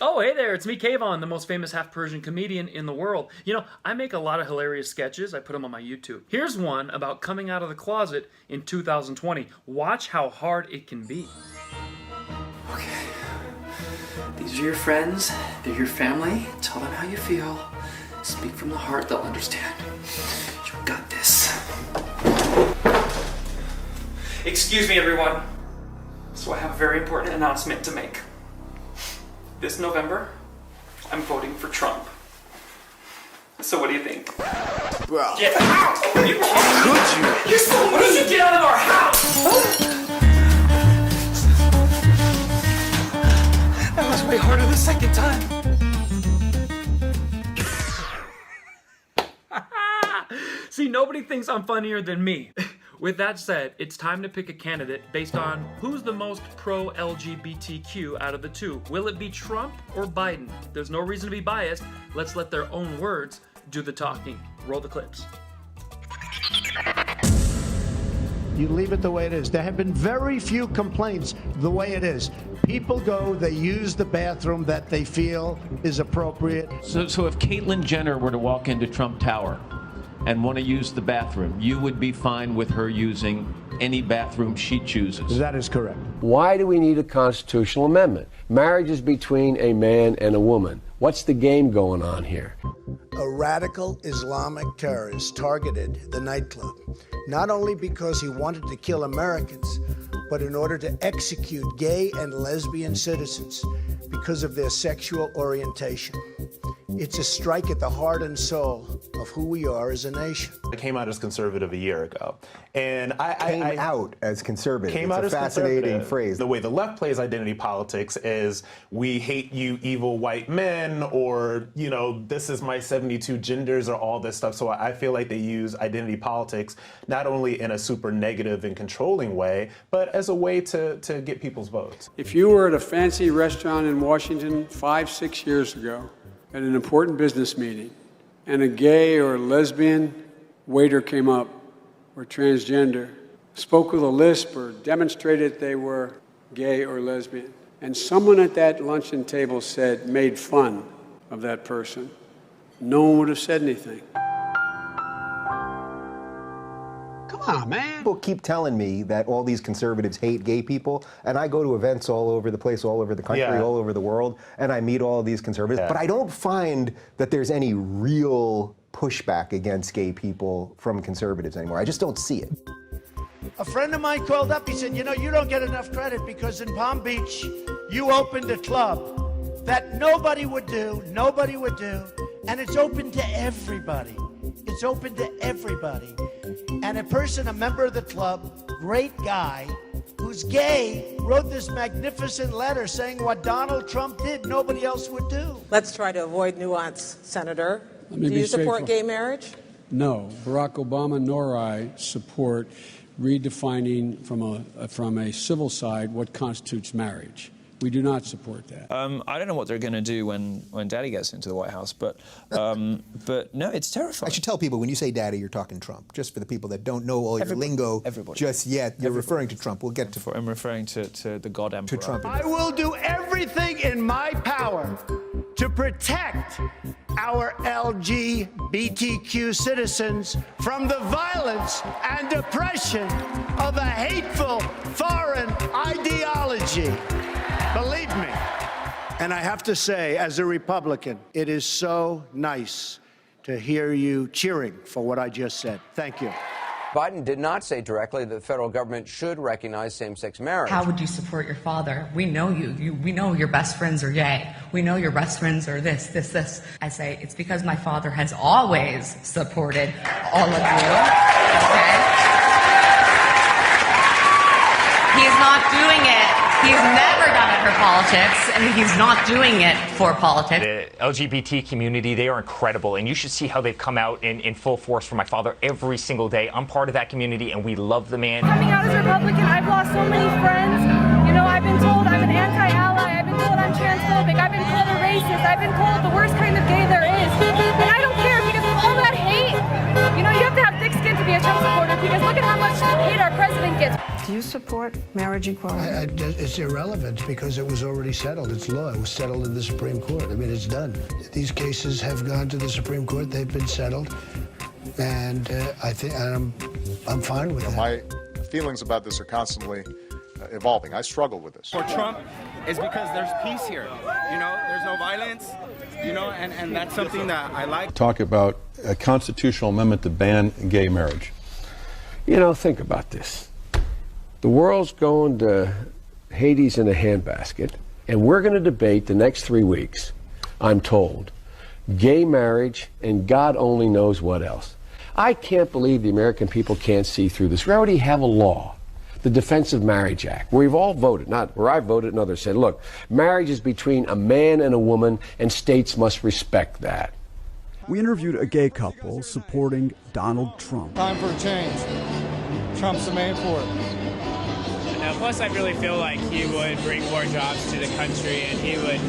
Oh, hey there, it's me, Kayvon, the most famous half-Persian comedian in the world. You know, I make a lot of hilarious sketches. I put them on my YouTube. Here's one about coming out of the closet in 2020. Watch how hard it can be. Okay. These are your friends. They're your family. Tell them how you feel. Speak from the heart. They'll understand. You got this. Excuse me, everyone. So I have a very important announcement to make. This November, I'm voting for Trump. So what do you think? Bro. Get out! Are you kidding me? You're so mean! You get out of our house! That was way harder the second time. See, nobody thinks I'm funnier than me. With that said, it's time to pick a candidate based on who's the most pro-LGBTQ out of the two. Will it be Trump or Biden? There's no reason to be biased. Let's let their own words do the talking. Roll the clips. You leave it the way it is. There have been very few complaints the way it is. People go, they use the bathroom that they feel is appropriate. So if Caitlyn Jenner were to walk into Trump Tower and want to use the bathroom, you would be fine with her using any bathroom she chooses? That is correct. Why do we need a constitutional amendment? Marriage is between a man and a woman. What's the game going on here? A radical Islamic terrorist targeted the nightclub, not only because he wanted to kill Americans, but in order to execute gay and lesbian citizens because of their sexual orientation. It's a strike at the heart and soul of who we are as a nation. I came out as conservative a year ago. And Came out as conservative. Came it's out a as fascinating conservative. phrase. The way the left plays identity politics is we hate you evil white men, or, you know, this is my 72 genders, or all this stuff. So I feel like they use identity politics not only in a super negative and controlling way, but as a way to get people's votes. If you were at a fancy restaurant in Washington 5-6 years ago at an important business meeting, and a gay or lesbian waiter came up, or transgender, spoke with a lisp or demonstrated they were gay or lesbian, and someone at that luncheon table made fun of that person, no one would have said anything. Come on, man. People keep telling me that all these conservatives hate gay people, and I go to events all over the place, all over the country, all over the world, and I meet all of these conservatives, but I don't find that there's any real pushback against gay people from conservatives anymore. I just don't see it. A friend of mine called up, he said, you know, you don't get enough credit because in Palm Beach, you opened a club that nobody would do, and it's open to everybody. It's open to everybody. And a member of the club, great guy, who's gay, wrote this magnificent letter saying what Donald Trump did, nobody else would do. Let's try to avoid nuance, Senator. Let me Do be you support straightforward. gay marriage? No, Barack Obama nor I support redefining from a civil side what constitutes marriage. We do not support that. I don't know what they're going to do when Daddy gets into the White House, but no, it's terrifying. I should tell people, when you say Daddy, you're talking Trump. Just for the people that don't know all your lingo just yet, you're referring to Trump. We'll get to. I'm referring to the God Emperor. To Trump. I will do everything in my power to protect our LGBTQ citizens from the violence and oppression of a hateful foreign ideology. Believe me. And I have to say, as a Republican, it is so nice to hear you cheering for what I just said. Thank you. Biden did not say directly that the federal government should recognize same-sex marriage. How would you support your father? We know we know your best friends are gay. We know your best friends are this. I say it's because my father has always supported all of you. Okay? He's not doing it. He's never done it for politics, and he's not doing it for politics. The LGBT community, they are incredible, and you should see how they've come out in full force for my father every single day. I'm part of that community, and we love the man. Coming out as a Republican, I've lost so many friends. You know, I've been told I'm an anti-ally. I've been told I'm transphobic. I've been called a racist. I've been called the worst kind of gay there is. And I don't care, because of all that hate, you know, you have to have thick skin to be a Trump supporter, because look at how much hate our president gets. Do you support marriage equality? It's irrelevant because it was already settled. It's law. It was settled in the Supreme Court. I mean, it's done. These cases have gone to the Supreme Court. They've been settled, and I think I'm fine with that. My feelings about this are constantly evolving. I struggle with this. For Trump is because there's peace here. You know, there's no violence. You know, and that's something that I like. Talk about a constitutional amendment to ban gay marriage. You know, think about this. The world's going to Hades in a handbasket, and we're going to debate the next 3 weeks, I'm told, gay marriage and God only knows what else. I can't believe the American people can't see through this. We already have a law, the Defense of Marriage Act, where we've all voted, not where I voted and others said, look, marriage is between a man and a woman, and states must respect that. We interviewed a gay couple supporting Donald Trump. Time for a change. Trump's the man for it. Plus, I really feel like he would bring more jobs to the country, and he would,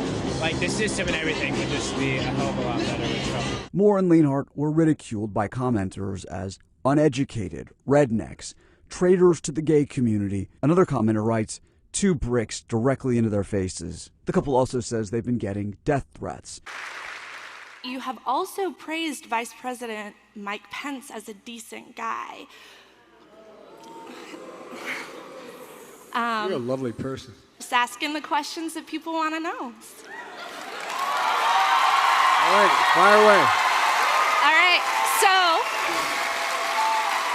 like, the system and everything would just be a hell of a lot better with Trump. Moore and Leonhardt were ridiculed by commenters as uneducated, rednecks, traitors to the gay community. Another commenter writes, 2 bricks directly into their faces. The couple also says they've been getting death threats. You have also praised Vice President Mike Pence as a decent guy. You're a lovely person. Just asking the questions that people want to know. All right, fire away. All right, so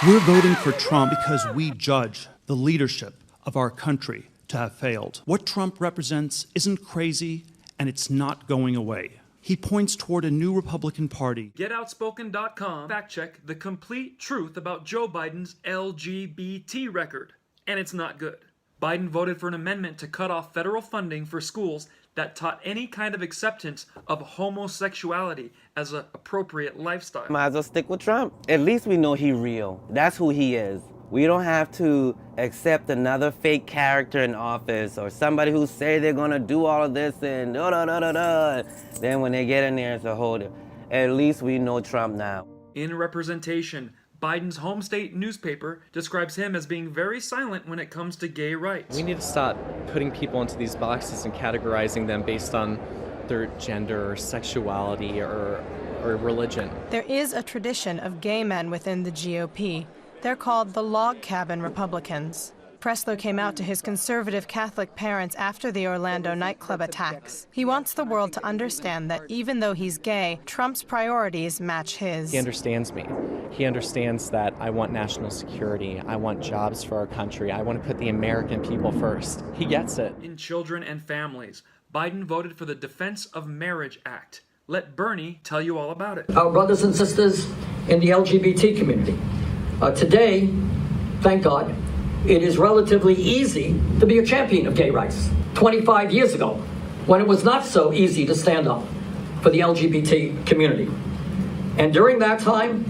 We're voting for Trump because we judge the leadership of our country to have failed. What Trump represents isn't crazy, and it's not going away. He points toward a new Republican Party. GetOutspoken.com fact check the complete truth about Joe Biden's LGBT record, and it's not good. Biden voted for an amendment to cut off federal funding for schools that taught any kind of acceptance of homosexuality as an appropriate lifestyle. Might as well stick with Trump. At least we know he's real. That's who he is. We don't have to accept another fake character in office or somebody who say they're gonna do all of this and da-da-da-da-da. Then when they get in there, it's a whole different. At least we know Trump now. In representation, Biden's home state newspaper describes him as being very silent when it comes to gay rights. We need to stop putting people into these boxes and categorizing them based on their gender or sexuality or religion. There is a tradition of gay men within the GOP. They're called the Log Cabin Republicans. Preslow came out to his conservative Catholic parents after the Orlando nightclub attacks. He wants the world to understand that even though he's gay, Trump's priorities match his. He understands me. He understands that I want national security. I want jobs for our country. I want to put the American people first. He gets it. In children and families, Biden voted for the Defense of Marriage Act. Let Bernie tell you all about it. Our brothers and sisters in the LGBT community. Today, thank God, it is relatively easy to be a champion of gay rights. 25 years ago, when it was not so easy to stand up for the LGBT community. And during that time,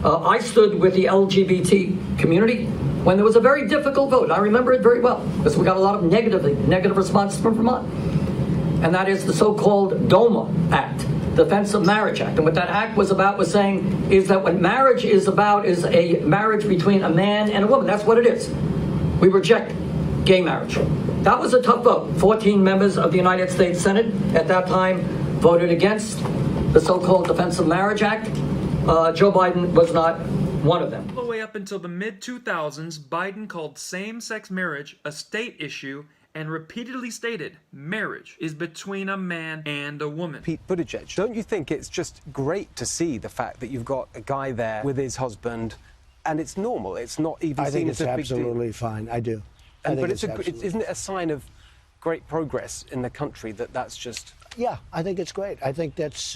I stood with the LGBT community when there was a very difficult vote. I remember it very well, because we got a lot of negative responses from Vermont. And that is the so-called DOMA Act, Defense of Marriage Act. And what that act was about was saying is that what marriage is about is a marriage between a man and a woman. That's what it is. We reject gay marriage. That was a tough vote. 14 members of the United States Senate at that time voted against the so-called Defense of Marriage Act. Joe Biden was not one of them. All the way up until the mid-2000s, Biden called same-sex marriage a state issue and repeatedly stated marriage is between a man and a woman. Pete Buttigieg, don't you think it's just great to see the fact that you've got a guy there with his husband and it's normal? It's not even seen as a big deal. I think it's absolutely fine. I do. But isn't it a sign of great progress in the country that that's just... Yeah, I think it's great. I think that's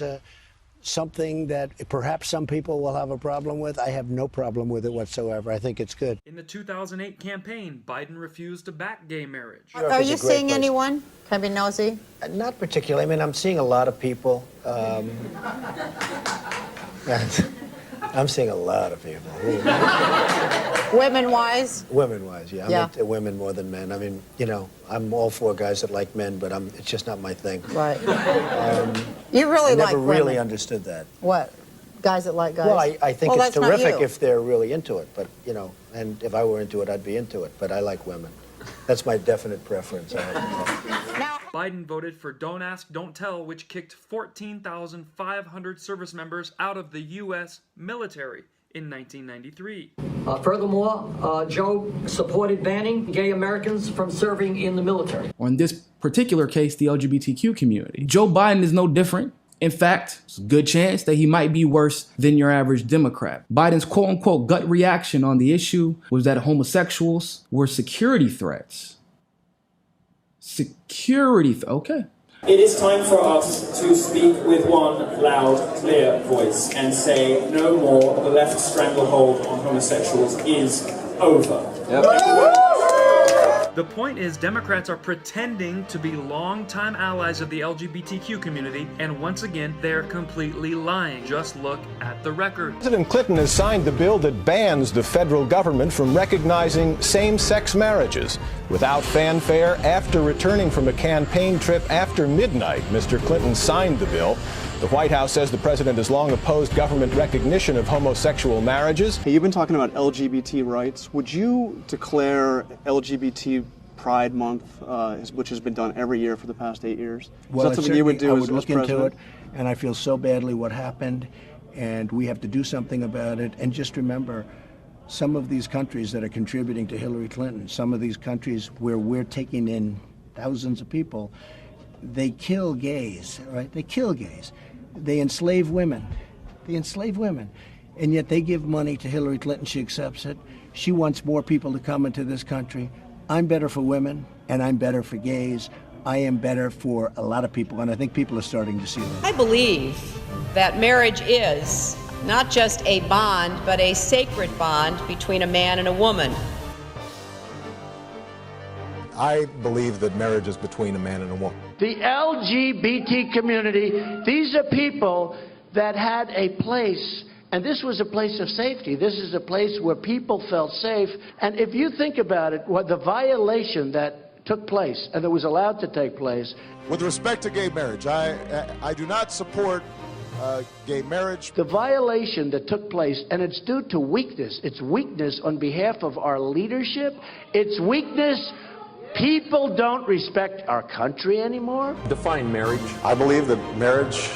something that perhaps some people will have a problem with. I have no problem with it whatsoever. I think it's good. In the 2008 campaign, Biden refused to back gay marriage. Are you seeing anyone? Can I be nosy? Not particularly. I mean, I'm seeing a lot of people. I'm seeing a lot of people. Women-wise? Women-wise, yeah. I'm into women more than men. I mean, you know, I'm all for guys that like men, but it's just not my thing. Right. You really like women. I never really understood that. What? guys that like guys. Well, I think Well, it's that's not terrific you. if they're really into it, but, you know, and if I were into it, I'd be into it, but I like women. That's my definite preference. I have to tell you. Biden voted for Don't Ask, Don't Tell, which kicked 14,500 service members out of the U.S. military in 1993. Furthermore, Joe supported banning gay Americans from serving in the military. On this particular case, the LGBTQ community, Joe Biden is no different. In fact, it's a good chance that he might be worse than your average Democrat. Biden's quote-unquote gut reaction on the issue was that homosexuals were security threats. Okay. It is time for us to speak with one loud, clear voice and say no more. The left stranglehold on homosexuals is over. The point is, Democrats are pretending to be longtime allies of the LGBTQ community, and once again, they're completely lying. Just look at the record. President Clinton has signed the bill that bans the federal government from recognizing same-sex marriages. Without fanfare, after returning from a campaign trip after midnight, Mr. Clinton signed the bill. The White House says the president has long opposed government recognition of homosexual marriages. Hey, you've been talking about LGBT rights. Would you declare LGBT Pride Month, which has been done every year for the past 8 years? Well, is that something you would do I as would look into president? it, and I feel so badly what happened, and we have to do something about it. And just remember, some of these countries that are contributing to Hillary Clinton, some of these countries where we're taking in thousands of people, they kill gays, right? They kill gays. They enslave women. They enslave women. And yet they give money to Hillary Clinton. She accepts it. She wants more people to come into this country. I'm better for women, and I'm better for gays. I am better for a lot of people, and I think people are starting to see that. I believe that marriage is not just a bond, but a sacred bond between a man and a woman. I believe that marriage is between a man and a woman. The LGBT community, these are people that had a place, and this was a place of safety. This is a place where people felt safe. And if you think about it, what the violation that took place and that was allowed to take place. With respect to gay marriage, I do not support gay marriage. The violation that took place, and it's due to weakness. It's weakness on behalf of our leadership. It's weakness. People don't respect our country anymore. Define marriage. I believe that marriage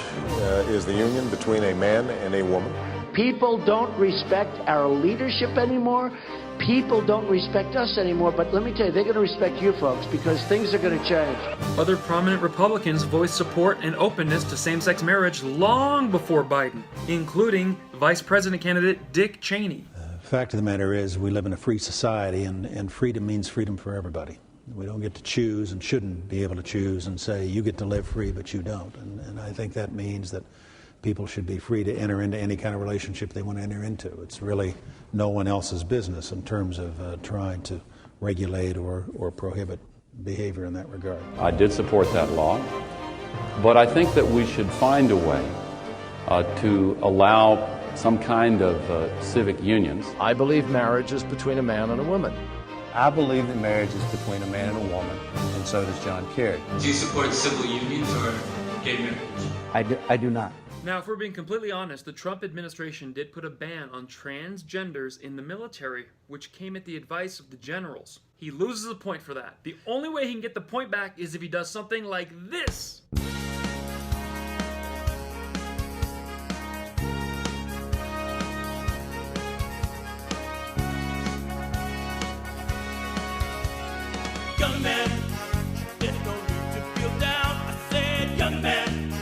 is the union between a man and a woman. People don't respect our leadership anymore. People don't respect us anymore. But let me tell you, they're going to respect you folks because things are going to change. Other prominent Republicans voiced support and openness to same-sex marriage long before Biden, including Vice President candidate Dick Cheney. The fact of the matter is we live in a free society, and freedom means freedom for everybody. We don't get to choose and shouldn't be able to choose and say you get to live free but you don't. And I think that means that people should be free to enter into any kind of relationship they want to enter into. It's really no one else's business in terms of trying to regulate or prohibit behavior in that regard. I did support that law, but I think that we should find a way to allow some kind of civic unions. I believe marriage is between a man and a woman. I believe that marriage is between a man and a woman, and so does John Kerry. Do you support civil unions or gay marriage? I do not. Now, if we're being completely honest, the Trump administration did put a ban on transgenders in the military, which came at the advice of the generals. He loses a point for that. The only way he can get the point back is if he does something like this. Young man, there's no need to feel down. I said, young man,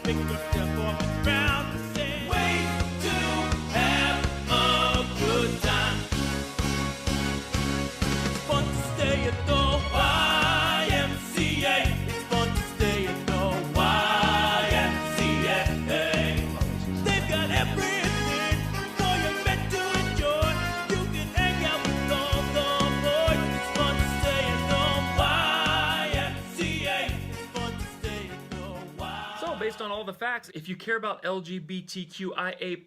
pick yourself off the ground. I said, way to have a good time. It's fun to stay at the YMCA. It's fun to stay at the YMCA. They've got everything for you meant to enjoy. You can hang out with all the boys. It's fun to stay at So, based on all the facts, if you care about LGBTQIA+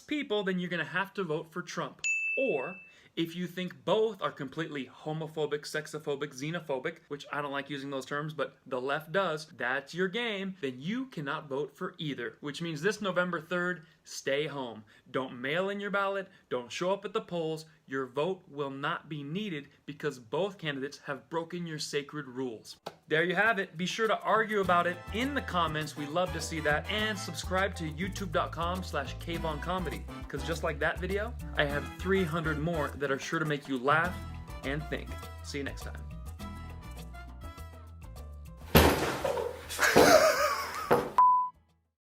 people, then you're going to have to vote for Trump. Or, If you think both are completely homophobic, sexophobic, xenophobic, which I don't like using those terms, but the left does, that's your game, then you cannot vote for either, which means this November 3rd, stay home. Don't mail in your ballot, don't show up at the polls, your vote will not be needed because both candidates have broken your sacred rules. There you have it. Be sure to argue about it in the comments. We love to see that. And subscribe to youtube.com/caveoncomedy, because just like that video, I have 300 more that are sure to make you laugh and think. See you next time.